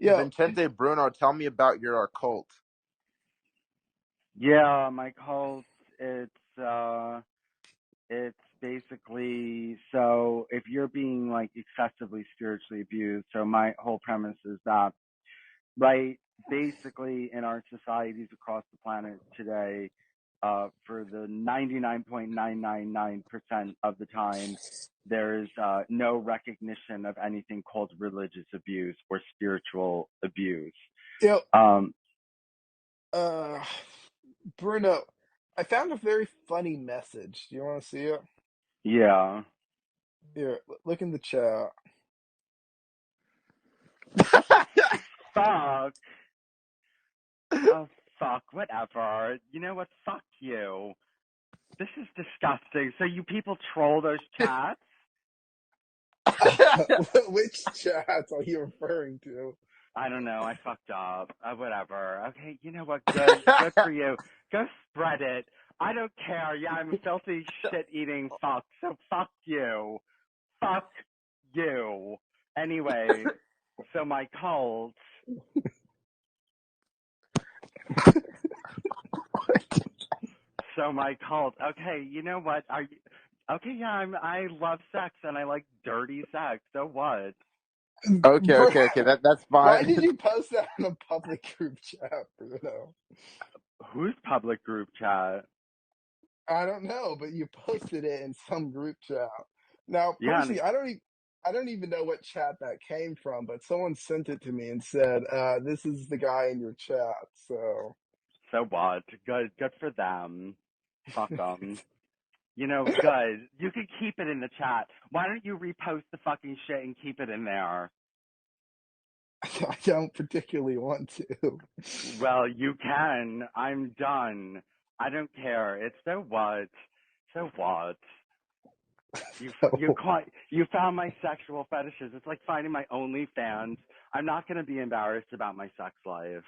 Yo, Vincente Bruno, tell me about your cult. Yeah, my cult, it's basically, so if you're being like excessively spiritually abused, so my whole premise is that, right, basically in our societies across the planet today, for the 99.999% of the time, there's no recognition of anything called religious abuse or spiritual abuse. yo, Um, uh, Bruno, I found a very funny message. Do you want to see it? yeah. Here, look in the chat. Fuck. Oh, fuck, whatever. You know what? Fuck you. This is disgusting. So you people troll those chats? Which chats are you referring to? I don't know. I fucked up. Whatever. Okay, you know what? Good. Good for you. Go spread it. I don't care. Yeah, I'm a filthy shit-eating fuck. So fuck you. Fuck you. Anyway, so my cult. So my cult. Okay, you know what? Are you? Okay, yeah, I love sex and I like dirty sex. So what? Okay, Bru- okay, okay. That's Why fine. did you post that in a public group chat, Bruno? Whose public group chat? I don't know, but you posted it in some group chat. Now, Yeah, personally, I don't even know what chat that came from, but someone sent it to me and said, "This is the guy in your chat." So, so what? Good for them. Fuck them. You know, good. You can keep it in the chat. Why don't you repost the fucking shit and keep it in there? I don't particularly want to. Well, you can. I'm done. I don't care. It's so what? So what? You found my sexual fetishes. It's like finding my OnlyFans. I'm not gonna be embarrassed about my sex life.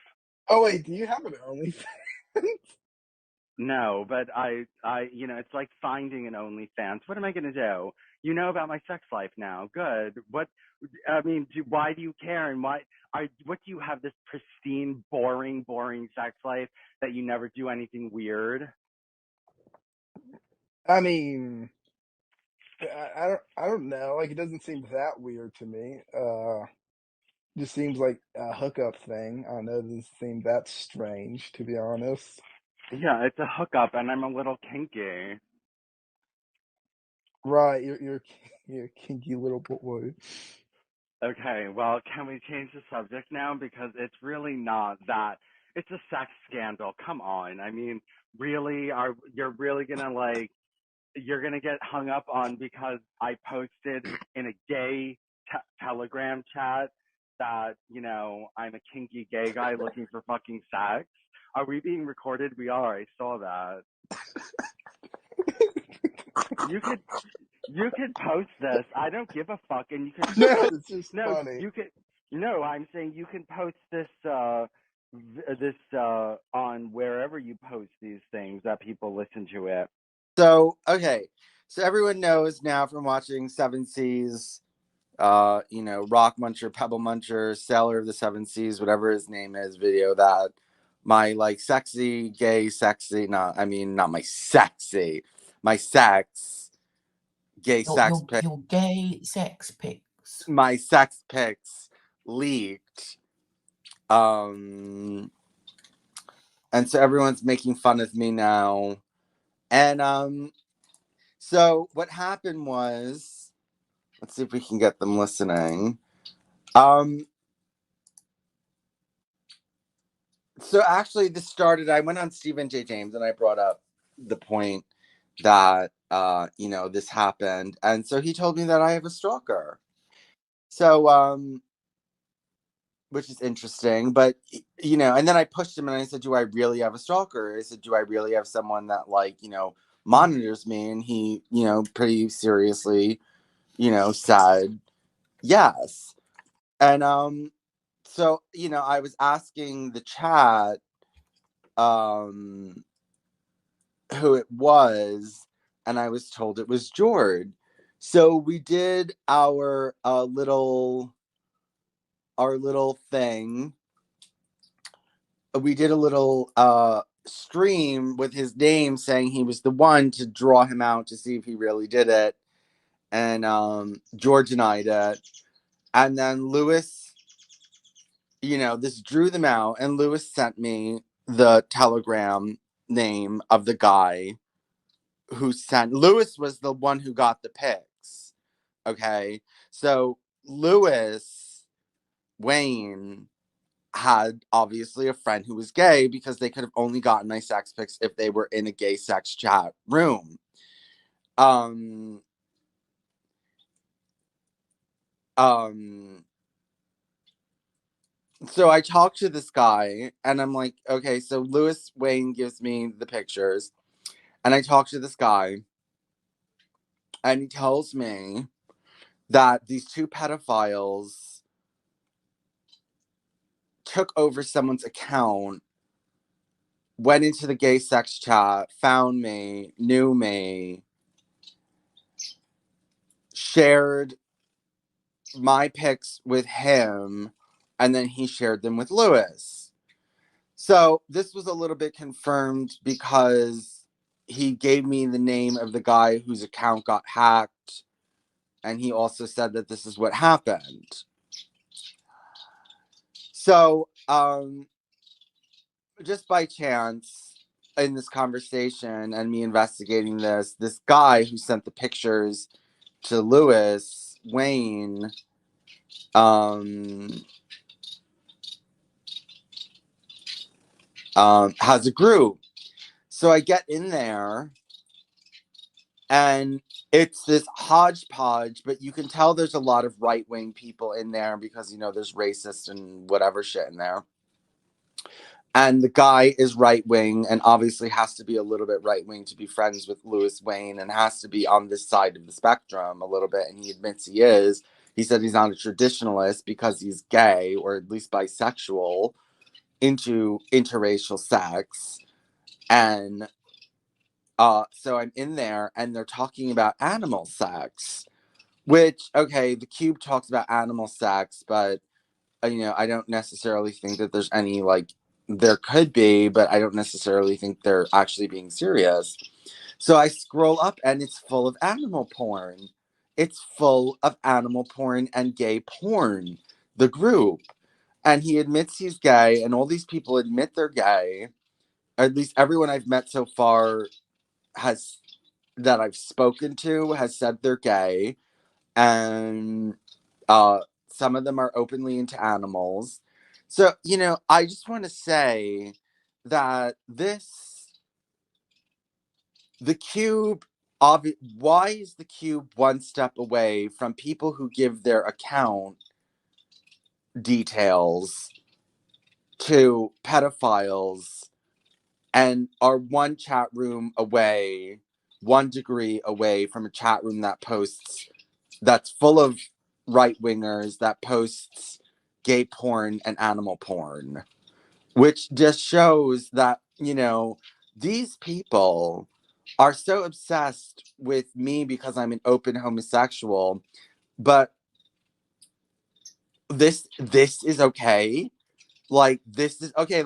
Oh wait, do you have an OnlyFans? No, but it's like finding an OnlyFans. What am I gonna do? You know about my sex life now. Good. What? I mean, why do you care? And what do you have this pristine, boring sex life that you never do anything weird? I mean, I don't know. Like, it doesn't seem that weird to me. Just seems like a hookup thing. I don't know. It doesn't seem that strange, to be honest. Yeah, it's a hookup, and I'm a little kinky. Right, you're a kinky little boy. Okay, well, can we change the subject now? Because it's really not that. It's a sex scandal. Come on. I mean, really, you're really gonna you're gonna get hung up on because I posted in a gay Telegram chat that I'm a kinky gay guy looking for fucking sex. Are we being recorded? We are. I saw that. You could You can post this. I don't give a fuck, and you can No, post. it's just No, funny. you can. No, I'm saying you can post this. On wherever you post these things that people listen to it. So, okay. So everyone knows now from watching Seven Seas, Rock Muncher, Pebble Muncher, Sailor of the Seven Seas, whatever his name is, video that my like sexy, gay, sexy, not my sexy, my sex, gay sex pic, Your gay sex pics. my sex pics leaked. And so everyone's making fun of me now. And so what happened was, let's see if we can get them listening. So actually this started, I went on Stephen J. James and I brought up the point that this happened. And so he told me that I have a stalker. So which is interesting, but and then I pushed him and I said, do I really have a stalker? I said, do I really have someone that monitors me? And he, pretty seriously, said yes. And so, I was asking the chat who it was, and I was told it was Jord. So we did our little our little thing, we did a little stream with his name saying he was the one to draw him out to see if he really did it. And George and I did. And then Lewis, this drew them out, and Lewis sent me the telegram name of the guy who sent. Lewis was the one who got the pics. Okay. So Lewis Wayne had obviously a friend who was gay, because they could have only gotten my sex pics if they were in a gay sex chat room. Um, so I talked to this guy, and I'm like, okay, so Lewis Wayne gives me the pictures, and I talked to this guy, and he tells me that these two pedophiles took over someone's account, went into the gay sex chat, found me, knew me, shared my pics with him, and then he shared them with Lewis. So this was a little bit confirmed, because he gave me the name of the guy whose account got hacked, and he also said that this is what happened. So just by chance, in this conversation and me investigating this guy who sent the pictures to Lewis Wayne has a group. So I get in there, and it's this hodgepodge, but you can tell there's a lot of right-wing people in there, because, there's racist and whatever shit in there. And the guy is right-wing, and obviously has to be a little bit right-wing to be friends with Lewis Wayne, and has to be on this side of the spectrum a little bit, and he admits he is. He said he's not a traditionalist because he's gay, or at least bisexual, into interracial sex. And so I'm in there, and they're talking about animal sex, which, okay, the Cube talks about animal sex, but I don't necessarily think that there's any, there could be, but I don't necessarily think they're actually being serious. So I scroll up, and it's full of animal porn. It's full of animal porn and gay porn, the group. And he admits he's gay, and all these people admit they're gay. Or at least everyone I've met so far that I've spoken to has said they're gay. And some of them are openly into animals. So, I just want to say that the Cube, why is the Cube one step away from people who give their account details to pedophiles, and are one chat room away, 1 degree away from a chat room that's full of right-wingers, that posts gay porn and animal porn, which just shows that, these people are so obsessed with me because I'm an open homosexual, but this is okay. This is okay.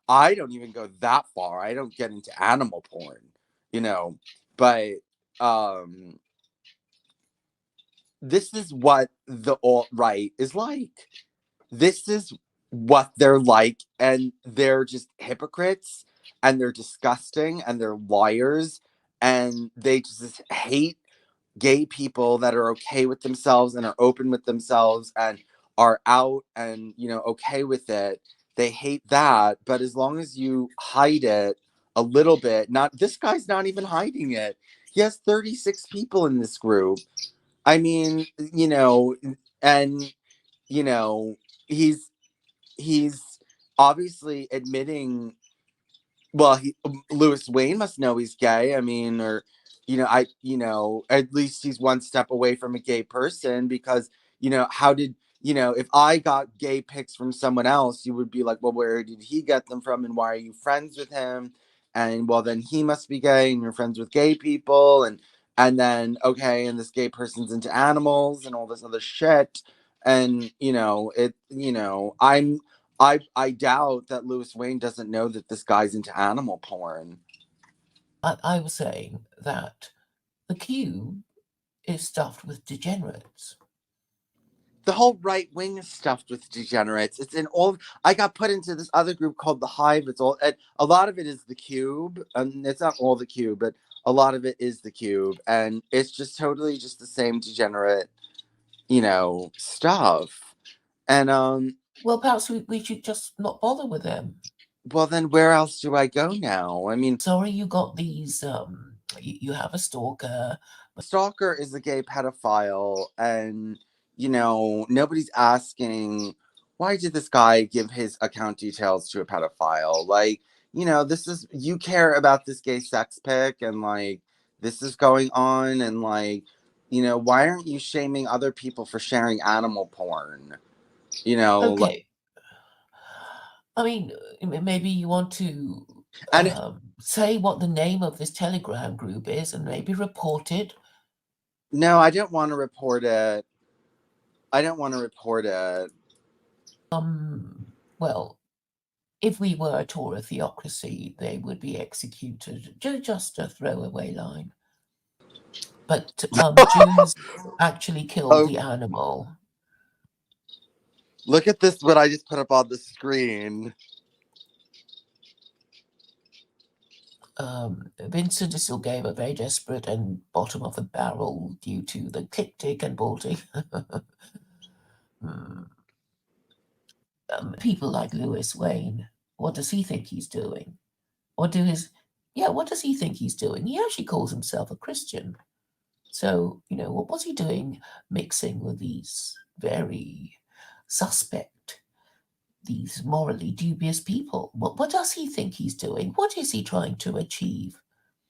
I don't even go that far. I don't get into animal porn, but this is what the alt-right is like. This is what they're like, and they're just hypocrites, and they're disgusting, and they're liars, and they just hate gay people that are okay with themselves and are open with themselves and are out and okay with it. They hate that, but as long as you hide it a little bit, not this guy's not even hiding it. He has 36 people in this group. I mean, and he's he's obviously admitting, well, Lewis Wayne must know he's gay. I mean, or at least he's one step away from a gay person, because how did if I got gay pics from someone else, you would be like, well, where did he get them from, and why are you friends with him? And well, then he must be gay, and you're friends with gay people, and then okay, and this gay person's into animals and all this other shit, And I doubt that Louis Wayne doesn't know that this guy's into animal porn. I was saying that the cube is stuffed with degenerates. The whole right wing is stuffed with degenerates. It's in all. I got put into this other group called the Hive. It's all. A lot of it is the Cube, and it's not all the Cube, but a lot of it is the Cube, and it's just totally just the same degenerate, stuff. And Well, perhaps we should just not bother with them. well, then where else do I go now? I mean, Sorry, you got these. You have a stalker. stalker is a gay pedophile, and nobody's asking why did this guy give his account details to a pedophile. Like, this is, you care about this gay sex pic, and like this is going on, and like, why aren't you shaming other people for sharing animal porn? Okay. I mean, maybe you want to And say what the name of this Telegram group is and maybe report it. no, I don't want to report it. Well, if we were a Torah theocracy, they would be executed. Just a throwaway line. But Jews actually killed the animal. Look at this, what I just put up on the screen. Vincent still gave a very desperate and bottom of the barrel due to the click, tick, and bolting. People like Louis Wayne, what does he think he's doing? What does he think he's doing? He actually calls himself a Christian. So, what's he doing mixing with these very suspect, these morally dubious people? What does he think he's doing? What is he trying to achieve?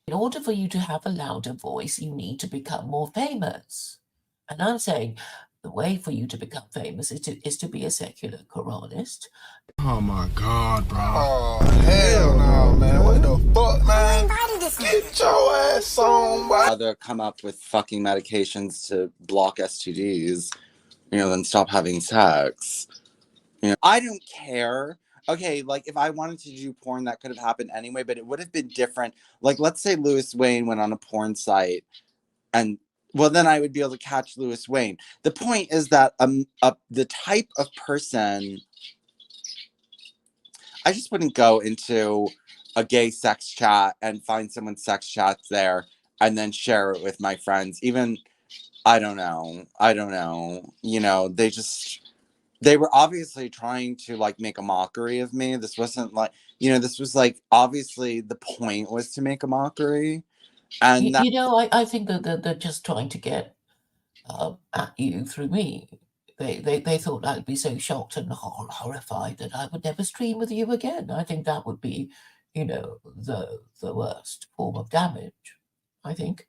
In order for you to have a louder voice, you need to become more famous. And I'm saying the way for you to become famous is to be a secular Quranist. Oh my God, bro. Oh, hell no, man. What the fuck, man? Get your ass on, boy. Rather come up with fucking medications to block STDs, than stop having sex. I don't care. Okay, like if I wanted to do porn, that could have happened anyway, but it would have been different. Like, let's say Louis Wayne went on a porn site, and well, then I would be able to catch Louis Wayne. The point is that the type of person, I just wouldn't go into a gay sex chat and find someone's sex chats there and then share it with my friends. Even, I don't know. They were obviously trying to like make a mockery of me. This wasn't like, this was like, obviously the point was to make a mockery. And I think that they're just trying to get at you through me. They thought I'd be so shocked and horrified that I would never stream with you again. I think that would be, the worst form of damage, I think.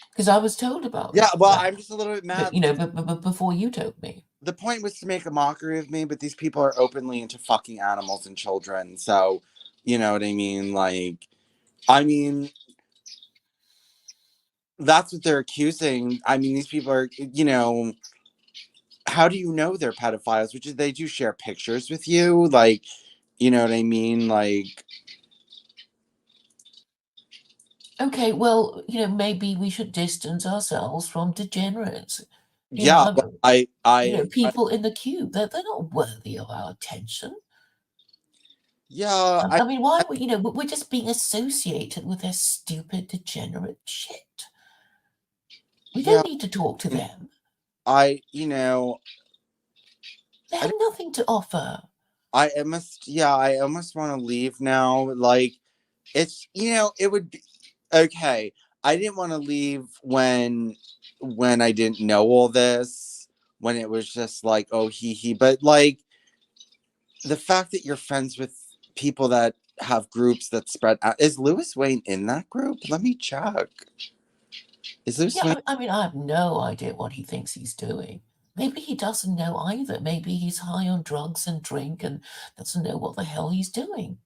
Because I was told about yeah, well, that, I'm just a little bit mad. but before you told me. The point was to make a mockery of me, but these people are openly into fucking animals and children. So, you know what I mean? Like, that's what they're accusing. I mean, these people are, how do you know they're pedophiles? Which is, they do share pictures with you. Like, you know what I mean? Like, Okay, well, maybe we should distance ourselves from degenerates. yeah, People in the cube, they're not worthy of our attention. Yeah, I mean, why we're just being associated with their stupid, degenerate shit. We don't need to talk to them. They have nothing to offer. I almost want to leave now. Like, it's, it would be okay. I didn't want to leave when I didn't know all this, when it was just like, oh, he, but like the fact that you're friends with people that have groups that spread out. Is Louis Wayne in that group? Let me check. Is Louis Wayne? I mean, I have no idea what he thinks he's doing. Maybe he doesn't know either. Maybe he's high on drugs and drink and doesn't know what the hell he's doing.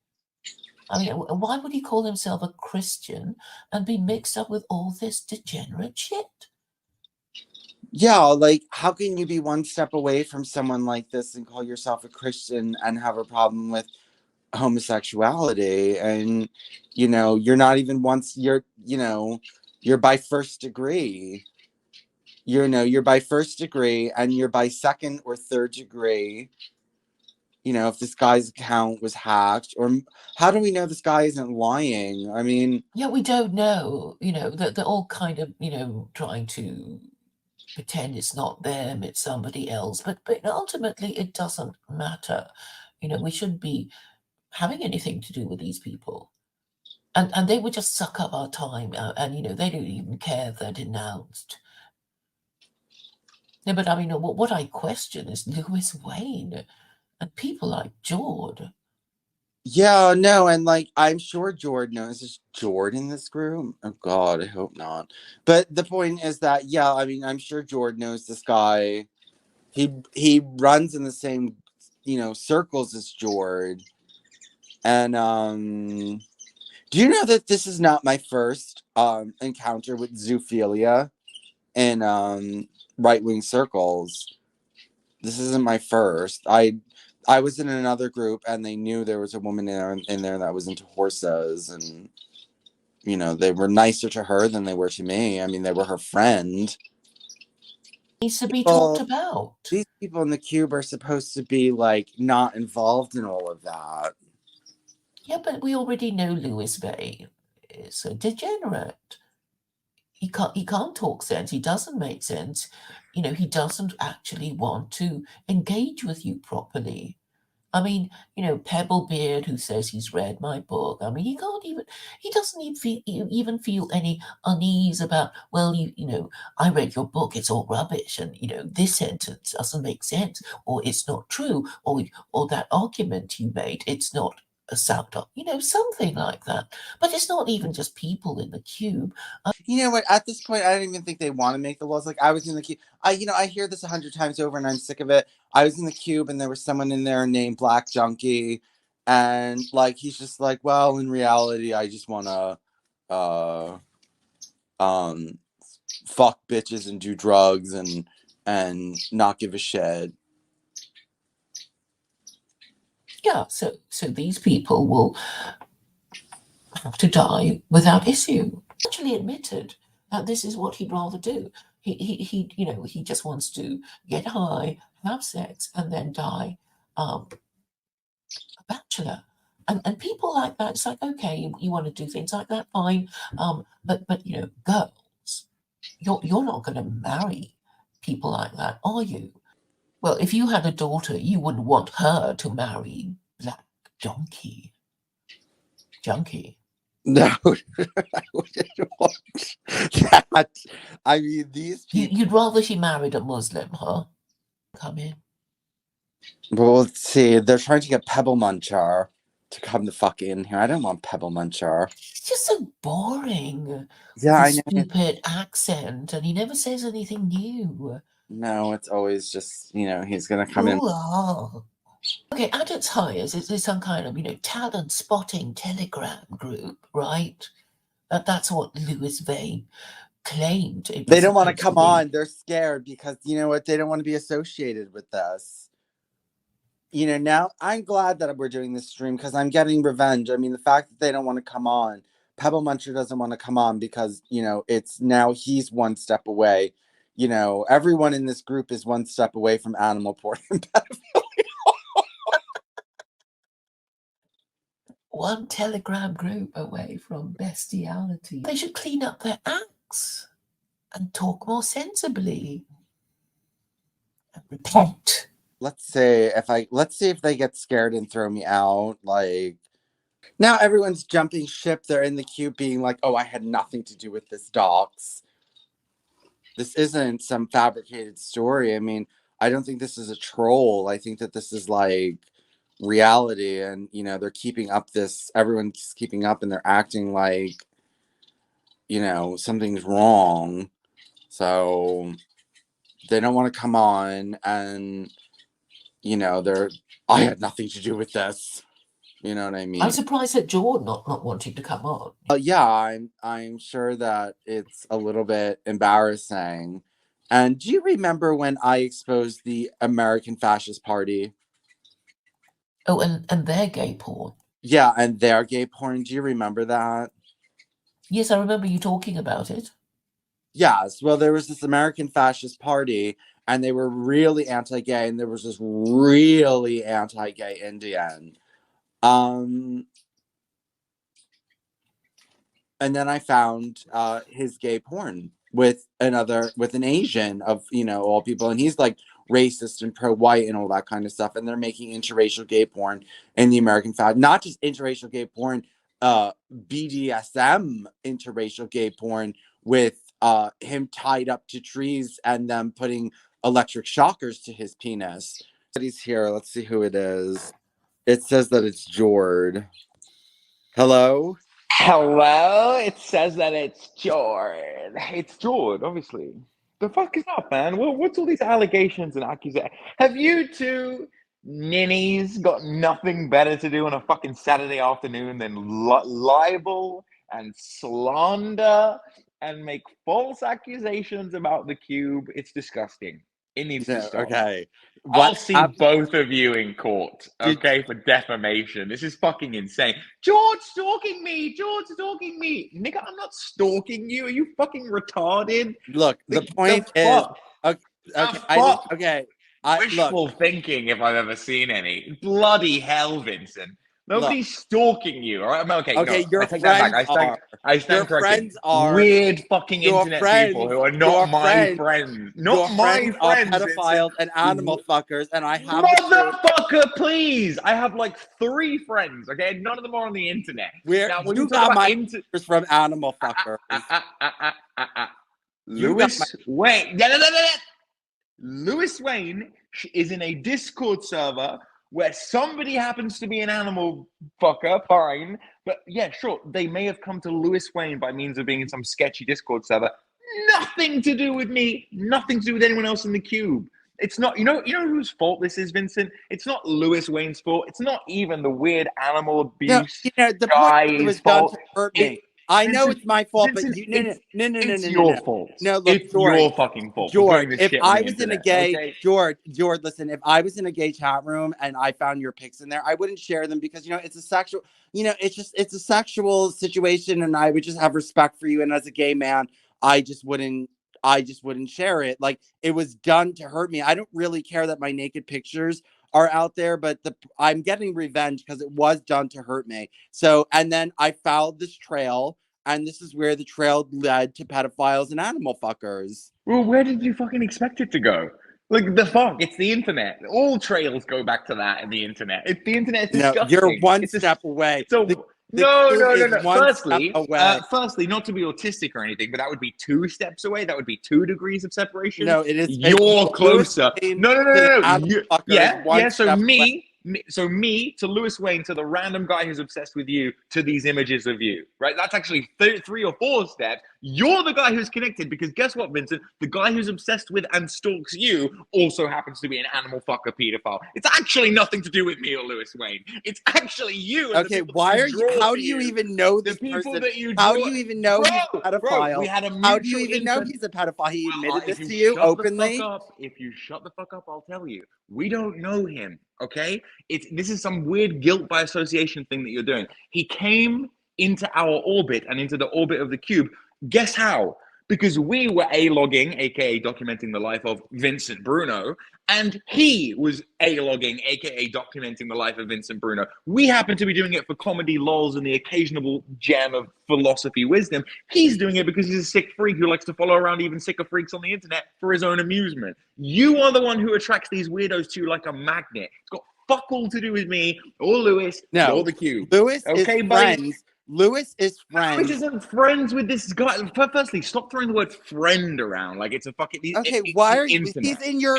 I mean, why would he call himself a Christian and be mixed up with all this degenerate shit? Yeah, like, how can you be one step away from someone like this and call yourself a Christian and have a problem with homosexuality? And, you're not even once, you're by first degree. You're by first degree, and you're by second or third degree. If this guy's account was hacked, or how do we know this guy isn't lying? I mean, Yeah, we don't know. They're all kind of, trying to pretend it's not them, it's somebody else. But ultimately, it doesn't matter. We shouldn't be having anything to do with these people. And they would just suck up our time, and they don't even care if they're denounced. No, but I mean, what I question is Lewis Wayne and people like George. yeah, no, and like, I'm sure Jordan knows. Is Jordan in this group? Oh God, I hope not. But the point is that, yeah, I mean, I'm sure Jordan knows this guy. He runs in the same, circles as George. And do you know that this is not my first encounter with zoophilia in right wing circles? This isn't my first. I was in another group, and they knew there was a woman in there that was into horses, and they were nicer to her than they were to me. I mean, they were her friend. Needs to be talked Well, about. these people in the cube are supposed to be like not involved in all of that. Yeah, but we already know Lewis Bay is a degenerate. He can't talk sense. He doesn't make sense. He doesn't actually want to engage with you properly. I mean, Pebblebeard, who says he's read my book. I mean, he doesn't even feel any unease about, well, I read your book, it's all rubbish, and this sentence doesn't make sense, or it's not true, or that argument you made, it's not a sound up, something like that. But it's not even just people in the cube. You know what? At this point, I don't even think they want to make the laws. Like, I was in the cube. I hear this 100 times over, and I'm sick of it. I was in the cube, and there was someone in there named Black Junkie, and like, he's just like, well, in reality, I just want to, um, fuck bitches and do drugs and not give a shit. Yeah, so these people will have to die without issue. Actually admitted that this is what he'd rather do. He just wants to get high, have sex, and then die a bachelor. And people like that, it's like, okay, you want to do things like that, fine. But girls, you're not going to marry people like that, are you? Well, if you had a daughter, you wouldn't want her to marry Black Junkie. No, I wouldn't want that. I mean, these people. You'd rather she married a Muslim, huh? Come in. Well, let's see. They're trying to get Pebble Muncher to come the fuck in here. I don't want Pebble Muncher. It's just so boring Yeah, with I his know. stupid accent, and he never says anything new. No, it's always just, he's going to come in. Ooh, ah. Okay, at its highest, it's some kind of, talent spotting telegram group, right? That's what Louis Vane claimed it They was don't want to supposed to come be. on. They're scared because, you know what? They don't want to be associated with this. Now I'm glad that we're doing this stream because I'm getting revenge. I mean, the fact that they don't want to come on, Pebble Muncher doesn't want to come on because, it's now he's one step away. Everyone in this group is one step away from animal porn and pedophilia. One telegram group away from bestiality. They should clean up their acts and talk more sensibly and repent. Let's see if they get scared and throw me out. Like, now everyone's jumping ship. They're in the queue being like, oh, I had nothing to do with this docs. This isn't some fabricated story. I mean, I don't think this is a troll. I think that this is like reality, and they're keeping up this, everyone's keeping up, and they're acting like, something's wrong. So they don't want to come on, and I had nothing to do with this. You know what I I'm mean? surprised at Jordan not wanting to come on. Yeah, I'm sure that it's a little bit embarrassing. And do you remember when I exposed the American Fascist Party? Oh, and their gay porn. Yeah, and their gay porn. Do you remember that? Yes, I remember you talking about it. Yes. Well, there was this American Fascist Party, and they were really anti-gay, and there was this really anti-gay Indian. And then I found his gay porn with an Asian of, you know, all people, and he's like racist and pro-white and all that kind of stuff, and they're making interracial gay porn in the American fashion, not just interracial gay porn, BDSM interracial gay porn with him tied up to trees and them putting electric shockers to his penis. He's here. Let's see who it is. It says that it's Jord. Hello? Hello, it says that it's Jord. It's Jord, obviously. The fuck is up, man? What's all these allegations and accusations? Have you two ninnies got nothing better to do on a fucking Saturday afternoon than libel and slander and make false accusations about the cube? It's disgusting. It needs to No, stop. okay. I'll What see both of you in court, did okay, for defamation. This is fucking insane. George stalking me. George stalking me. Nigga, I'm not stalking you. Are you fucking retarded? look? The The point is, fuck? okay, The I need. fuck? Okay, I look. Wishful thinking, if I've ever seen any. Bloody hell, Vincent. Look. Nobody's stalking you, all right? Okay, no, Okay, I your take that back. friends are. I Your stand corrected. friends are. Weird fucking Your internet people friends. who are Your not my friends. friends. Your Not my friends are friends, Vincent. pedophiles and animal fuckers, and I have the proof. Motherfucker, please! I have like 3 friends, okay? None of them are on the internet. Where Now, when you you talk got about my pictures from animal fuckers. You got my. Lewis Wayne, Lewis Wayne is in a Discord server where somebody happens to be an animal fucker, fine. But yeah, sure, they may have come to Lewis Wayne by means of being in some sketchy Discord server. Nothing to do with me, nothing to do with anyone else in the cube. It's not, you know whose fault this is, Vincent? It's not Lewis Wayne's fault. It's not even the weird animal No, abuse you know the point is it guy's was done fault. to hurt It, me. I know Vincent, it's my fault, but Vincent, you no. it's your fault. No, look, It's George. your fucking fault for George, putting this if shit on I the was in a internet. gay Okay? George, listen, if I was in a gay chat room and I found your pics in there, I wouldn't share them because it's a sexual, it's a sexual situation, and I would just have respect for you. And as a gay man, I just wouldn't share it. Like, it was done to hurt me. I don't really care that my naked pictures are out there, but I'm getting revenge because it was done to hurt me. So, and then I followed this trail, and this is where the trail led to pedophiles and animal fuckers. Well, where did you fucking expect it to go? Like, the fuck? It's the internet. All trails go back to that in the internet. The internet is No, you're disgusting. one step away. So The no. cube is one step away. Firstly, not to be autistic or anything, but that would be 2 steps away. That would be 2 degrees of separation. No, it is. You're closer. No. Yeah. So me to Lewis Wayne, to the random guy who's obsessed with you, to these images of you, right? That's actually 3 or 4 steps. You're the guy who's connected, because guess what, Vincent? The guy who's obsessed with and stalks you also happens to be an animal fucker pedophile. It's actually nothing to do with me or Lewis Wayne. It's actually you. And okay, why are you? How do you even know this person? How do you even know he's a pedophile? We had a how do you even know he's a pedophile? He admitted this to you openly. If you shut the fuck up, I'll tell you. We don't know him. Okay, this is some weird guilt by association thing that you're doing. He came into our orbit and into the orbit of the cube. Guess how? Because we were A-logging, aka documenting the life of Vincent Bruno, and he was A-logging, aka documenting the life of Vincent Bruno. We happen to be doing it for comedy, lols, and the occasional gem of philosophy wisdom. He's doing it because he's a sick freak who likes to follow around even sicker freaks on the internet for his own amusement. You are the one who attracts these weirdos to you like a magnet. It's got fuck all to do with me or Lewis or the cube. Lewis is buddy? friends. Lewis is friends. Lewis isn't friends with this guy. Firstly, stop throwing the word friend around like it's a fucking. Okay, why are you? He's in your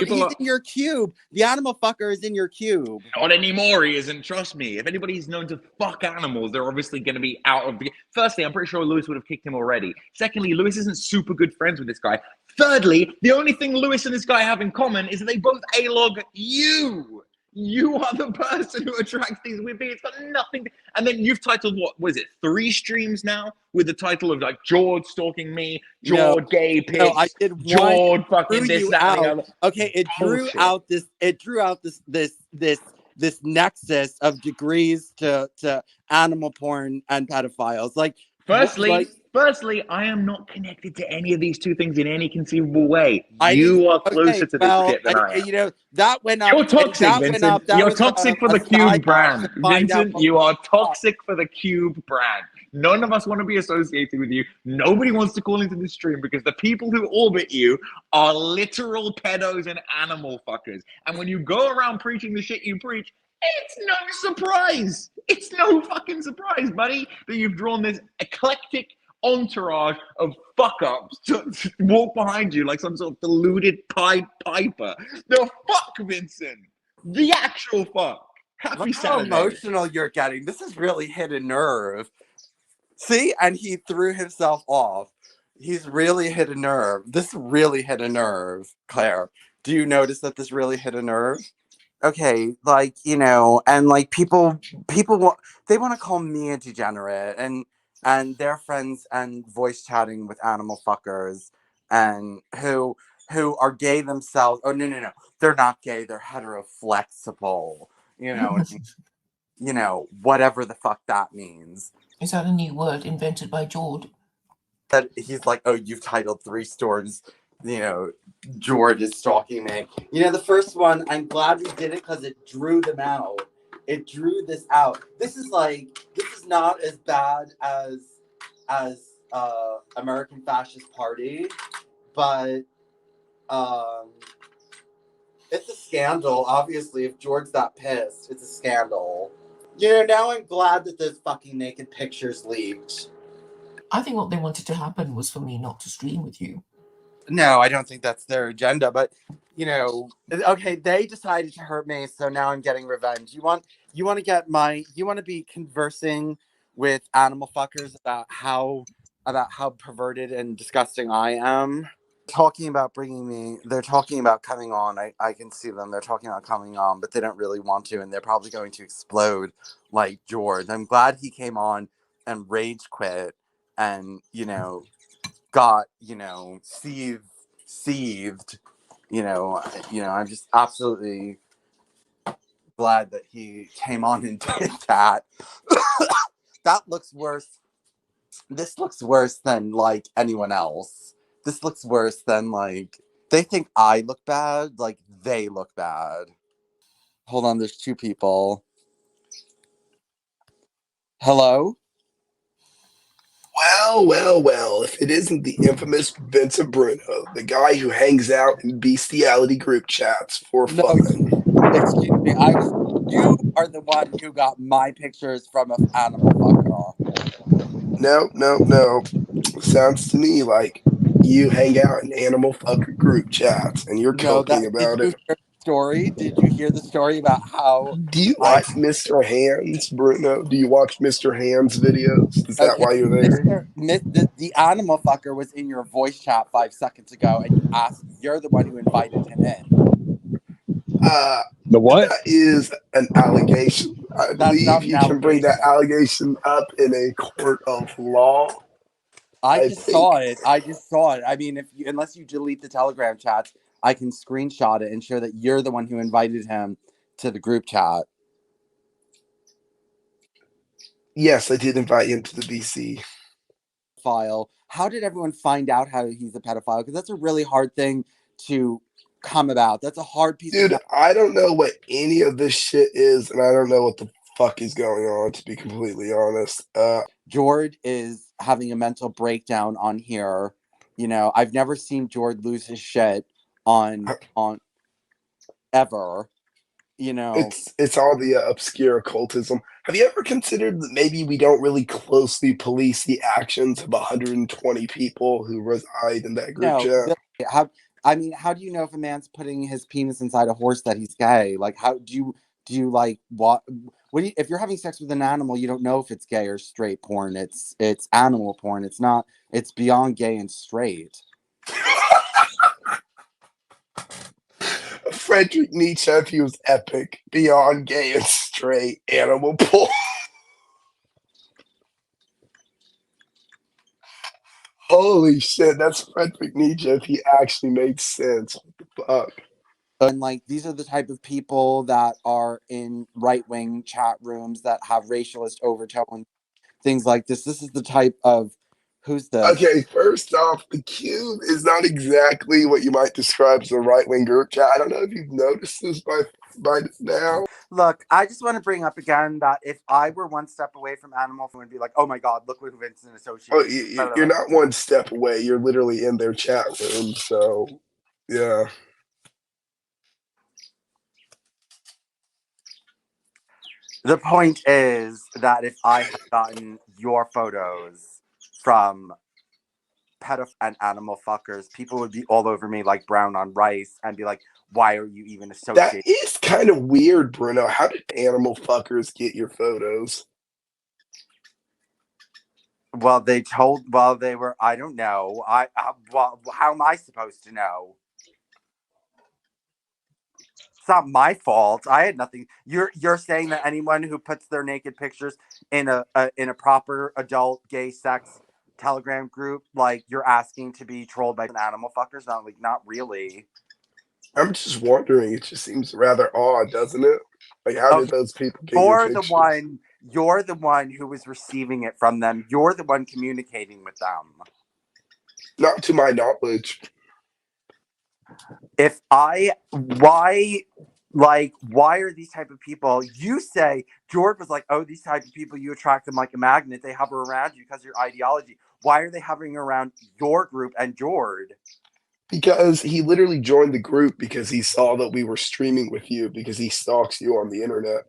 cube. The animal fucker is in your cube. Not anymore. He isn't. Trust me. If anybody's known to fuck animals, they're obviously going to be out of the. Firstly, I'm pretty sure Lewis would have kicked him already. Secondly, Lewis isn't super good friends with this guy. Thirdly, the only thing Lewis and this guy have in common is that they both A-log you. You are the person who attracts these weird things. It's got nothing. And then you've titled, what was it, 3 streams now with the title of like George stalking me, George gay pics, No, I did one. George fucking Drew this, you that, and the out. other. Okay, it drew Bullshit. out this. It drew out this nexus of degrees to animal porn and pedophiles. Like, Firstly, I am not connected to any of these two things in any conceivable way. I You didn't. are closer to this shit than I am. You know that went up. You're toxic, That Vincent. went up. That You're was toxic for a the Cube psyop brand. to find out Vincent, what you are was toxic for the Cube brand. None of us want to be associated with you. Nobody wants to call into this stream because the people who orbit you are literal pedos and animal fuckers. And when you go around preaching the shit you preach, it's no surprise. It's no fucking surprise, buddy, that you've drawn this eclectic entourage of fuck-ups to walk behind you like some sort of deluded Pied Piper. The fuck, Vincent. The actual fuck. Happy Look how Saturday. emotional you're getting. This has really hit a nerve. See, and he threw himself off. He's really hit a nerve. This really hit a nerve, Claire. Do you notice that this really hit a nerve? Okay, like, you know, and like people they want to call me a degenerate, and their friends and voice chatting with animal fuckers and who are gay themselves. Oh no, they're not gay. They're heteroflexible. You know, whatever the fuck that means. Is that a new word invented by George? That he's like, oh, you've titled 3 storms. You know, George is stalking me. You know, the first one, I'm glad we did it because it drew them out. It drew this out. This is not as bad as American Fascist Party, but it's a scandal. Obviously, if George's that pissed, it's a scandal. You know, now I'm glad that those fucking naked pictures leaked. I think what they wanted to happen was for me not to stream with you. No, I don't think that's their agenda, but you know, okay, they decided to hurt me, so now I'm getting revenge. You want to be conversing with animal fuckers about how perverted and disgusting I am. They're talking about coming on. I can see them. They're talking about coming on, but they don't really want to, and they're probably going to explode like George. I'm glad he came on and rage quit and, you know, got, you know, seethed, you know, I'm just absolutely glad that he came on and did that. That looks worse. This looks worse than like anyone else. This looks worse than like they think I look bad, like they look bad. Hold on, there's 2 people. Hello? Well, if it isn't the infamous Vincent Bruno, the guy who hangs out in bestiality group chats for No, fun. excuse me. You are the one who got my pictures from an animal fucker. No. Sounds to me like you hang out in animal fucker group chats and you're No, talking did about you it. hear the story? Did you hear the story about how Do you I like Mr. Hands, Bruno? Do you watch Mr. Hands videos? Is that okay, why you're there? the animal fucker was in your voice chat 5 seconds ago, and you're the one who invited him in. The what? That is an allegation. I That's not believe an you can bring that allegation. allegation up in a court of law. I I just think. saw it. I mean, unless you delete the Telegram chats, I can screenshot it and show that you're the one who invited him to the group chat. Yes, I did invite him to the BC. File. How did everyone find out how he's a pedophile? Because that's a really hard thing to come about. That's a hard piece Dude, of. I don't know what any of this shit is, and I don't know what the fuck is going on, to be completely honest. George is having a mental breakdown on here. You know, I've never seen George lose his shit on ever. You know, it's all the obscure occultism. Have you ever considered that maybe we don't really closely police the actions of 120 people who reside in that group no. chat? How do you know if a man's putting his penis inside a horse that he's gay? Like, how do you like what? If you're having sex with an animal, you don't know if it's gay or straight porn. It's animal porn. It's not. It's beyond gay and straight. Frederick Nietzsche, if he was epic, beyond gay and straight, animal porn. Holy shit, that's Frederick Nietzsche if he actually made sense. What the fuck? And like these are the type of people that are in right-wing chat rooms that have racialist overtones, things like this. This is the type of who's this? Okay, first off, the Cube is not exactly what you might describe as a right-wing group chat. I don't know if you've noticed this by now. Look, I just want to bring up again that if I were one step away from Animal, I would be like, oh my god, look who Vincent Oh, associates. you're not one step away. You're literally in their chat room. So, yeah. The point is that if I had gotten your photos from pedophile and animal fuckers, people would be all over me like brown on rice and be like, why are you even That associated? is kind of weird, Bruno. How did animal fuckers get your photos? Well, they were, I don't know. Well, how am I supposed to know? It's not my fault. I had nothing. You're saying that anyone who puts their naked pictures in a proper adult gay sex Telegram group, like you're asking to be trolled by animal fuckers? Not really. I'm just wondering. It just seems rather odd, doesn't it? Like, how did those people get your pictures? You're the one who was receiving it from them. You're the one communicating with them. Not to my knowledge. Why are these type of people? You say George was like, oh, these type of people, you attract them like a magnet. They hover around you because of your ideology. Why are they hovering around your group and George? Because he literally joined the group because he saw that we were streaming with you because he stalks you on the internet.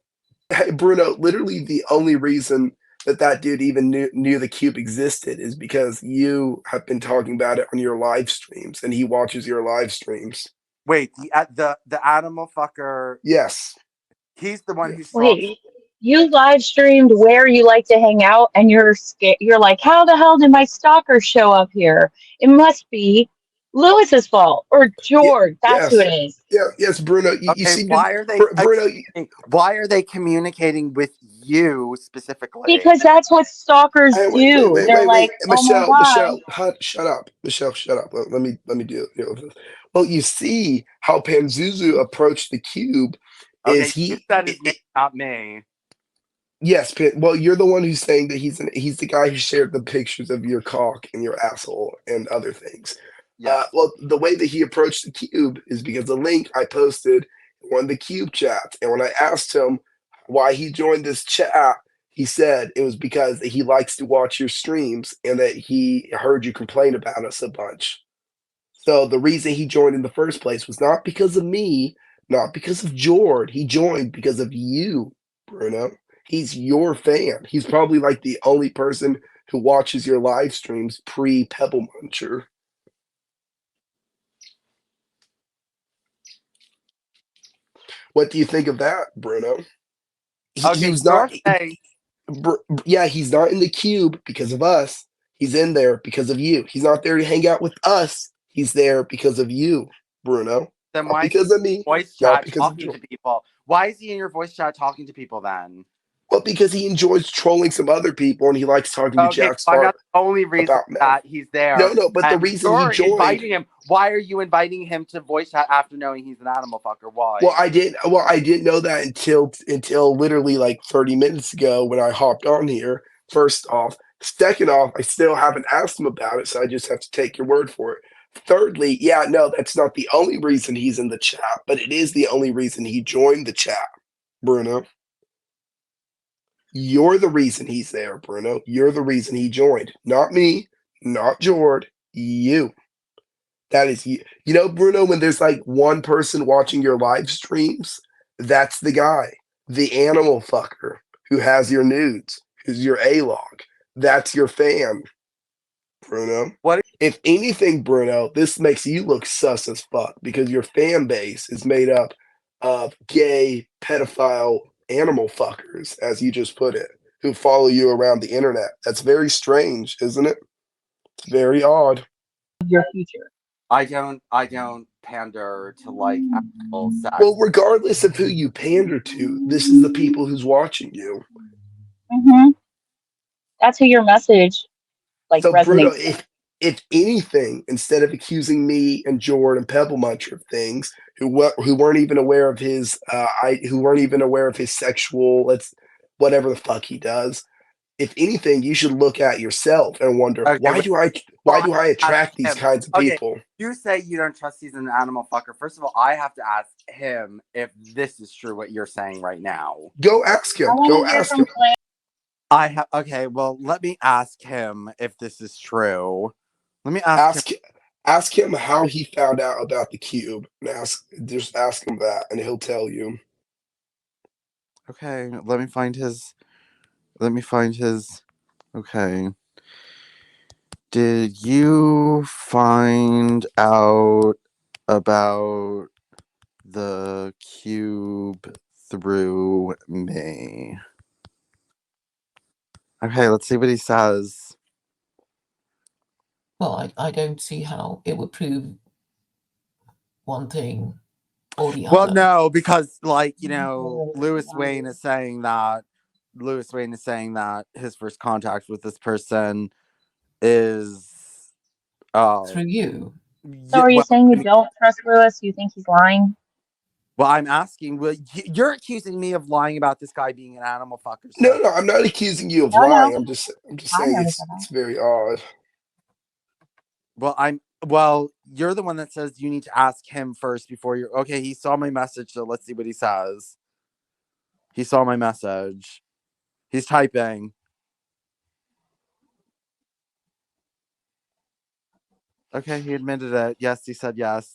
Hey, Bruno, literally the only reason that dude even knew the cube existed is because you have been talking about it on your live streams and he watches your live streams. Wait, the animal fucker. Yes. He's the one who Wait, you live streamed where you like to hang out, and you're scared. You're like, how the hell did my stalker show up here? It must be Lewis's fault or Yeah, George. That's who yes. it is. Yeah, yes, Bruno. You Okay, seem why to are they Bruno. why are they communicating with you specifically? Because that's what stalkers Hey, do. They're like, oh my God. Michelle, shut up. Michelle, shut up. Let me deal with this. Well, you see how Panzuzu approached the cube Okay, is you said his name, not me. yes, well, you're the one who's saying that he's the guy who shared the pictures of your cock and your asshole and other things. Yes. Well, the way that he approached the cube is because the link I posted in one of the cube chats, and when I asked him why he joined this chat, he said it was because he likes to watch your streams and that he heard you complain about us a bunch. So the reason he joined in the first place was not because of me, not because of Jord. He joined because of you, Bruno. He's your fan. He's probably like the only person who watches your live streams pre Pebble Muncher. What do you think of that, Bruno? He was not. Yeah, he's not in the cube because of us. He's in there because of you. He's not there to hang out with us. He's there because of you, Bruno. Then not why because of me. Voice not chat because of talking to people? Why is he in your voice chat talking to people then? Well, because he enjoys trolling some other people and he likes talking to Jack Find Spark out the only reason about men. that he's there. No, but the reason he joined. Inviting him. Why are you inviting him to voice chat after knowing he's an animal fucker? Why? Well, I didn't know that until literally like 30 minutes ago when I hopped on here. First off. Second off, I still haven't asked him about it, so I just have to take your word for it. Thirdly, yeah, no, that's not the only reason he's in the chat, but it is the only reason he joined the chat, Bruno. You're the reason he's there, Bruno. You're the reason he joined. Not me, not Jord, you. That is you. You know, Bruno, when there's like one person watching your live streams, that's the guy, the animal fucker who has your nudes, who's your A-log. That's your fan, Bruno. What? If anything, Bruno, this makes you look sus as fuck because your fan base is made up of gay, pedophile, animal fuckers, as you just put it, who follow you around the internet. That's very strange, isn't it? It's very odd. Your future. I don't pander to like actual sex. Well, regardless of who you pander to, this is the people who's watching you. Mm-hmm. That's who your message like So, Bruno, resonates with. if anything, instead of accusing me and Jordan Pebble Muncher of things who weren't even aware of his who weren't even aware of his sexual whatever the fuck he does, if anything, you should look at yourself and wonder Okay, why wait. do I Well, attract these him. kinds of Okay, people? you say you don't trust he's an animal fucker. First of all, I have to ask him if this is true what you're saying right now. Go ask I him. want Go to hear ask from him. Clay. Okay, well, let me ask him if this is true. Let me ask him. Ask him how he found out about the cube, and just ask him that, and he'll tell you. Okay, let me find his. Okay. Did you find out about the cube through me? Okay, let's see what he says. Well, I don't see how it would prove one thing or the Well, other. no, because Lewis Wayne is saying that his first contact with this person is Through you. So are you saying you don't trust Lewis? You think he's lying? Well, I'm asking. Well, you're accusing me of lying about this guy being an animal fucker. So. No, I'm not accusing you of No, lying. no. I'm just I saying never said it's that. very odd. Well, you're the one that says you need to ask him first before you're okay. He saw my message, so let's see what he says. He saw my message. He's typing. Okay, he admitted it. Yes, he said yes.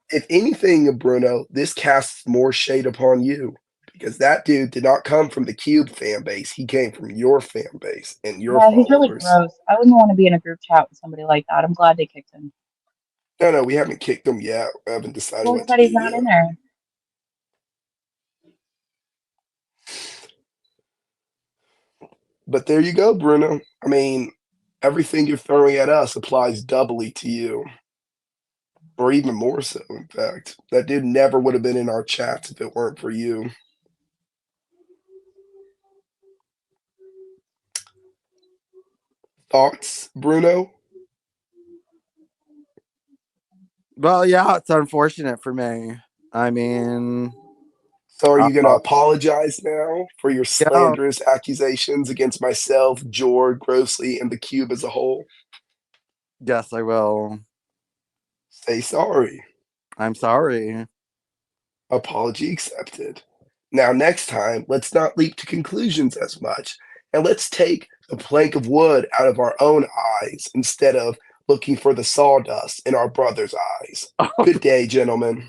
If anything, Bruno, this casts more shade upon you because that dude did not come from the Cube fan base. He came from your fan base and your Yeah, he's really followers. gross. I wouldn't want to be in a group chat with somebody like that. I'm glad they kicked him. No, we haven't kicked him yet. I haven't decided Well, he what to said do he's not yet. in there. But there you go, Bruno. I mean, everything you're throwing at us applies doubly to you. Or even more so, in fact. That dude never would have been in our chats if it weren't for you. Thoughts, Bruno? Well, yeah, it's unfortunate for me. I mean, So are you going to uh, apologize now for your yeah, slanderous accusations against myself, Jord, Grossly, and the Cube as a whole? yes, I will. Say sorry. I'm sorry. Apology accepted. Now, next time, let's not leap to conclusions as much, and let's take a plank of wood out of our own eyes instead of looking for the sawdust in our brother's eyes. Good day, gentlemen.